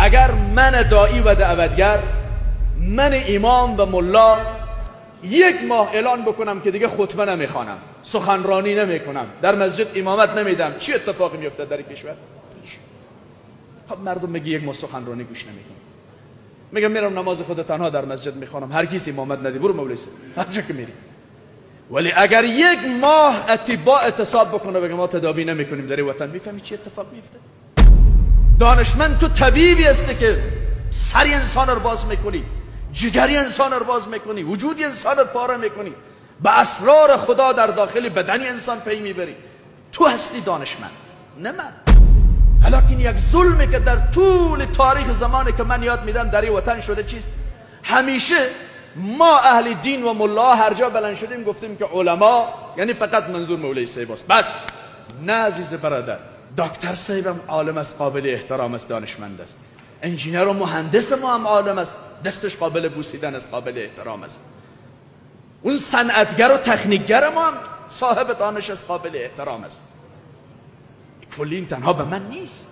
اگر من داعی و دعوتگر، من امام و ملا 1 ماه اعلان بکنم که دیگه خطبه نمیخوانم، سخنرانی نمیکنم، در مسجد امامت نمیدم، چی اتفاقی میفته در کشور؟ خب مردم میگه 1 ماه سخنرانی گوش نمیکنم، میگم میرم نماز خود تنها در مسجد میخوانم، هرگز امامت ندی، برو مولوی صاحب هر جا که میری. ولی اگر 1 ماه اتباع اعتصاب بکنه بگه ما تداوی نمیکنیم در وطن، میفهمی چی اتفاق میفته؟ دانشمند تو طبیبی هستی که سری انسان رو باز میکنی، جگری انسان رو باز میکنی، وجودی انسان رو پاره میکنی، به اسرار خدا در داخل بدن انسان پی میبری. تو هستی دانشمند، نه من. ولیکن یک ظلمی که در طول تاریخ زمانی که من یاد میدم در این وطن شده چیست؟ همیشه ما اهل دین و ملا هر جا بلند شدیم گفتیم که علما یعنی فقط منظور مولوی صاحب است. بس نه عزیز برادر، دکتر صاحبم عالم است، قابل احترام است، دانشمند است. انجینر و مهندس ما هم عالم است، دستش قابل بوسیدن است، قابل احترام است. اون صنعتگر و تکنیکگر ما هم صاحب دانش است، قابل احترام است. کلی این تنها به من نیست.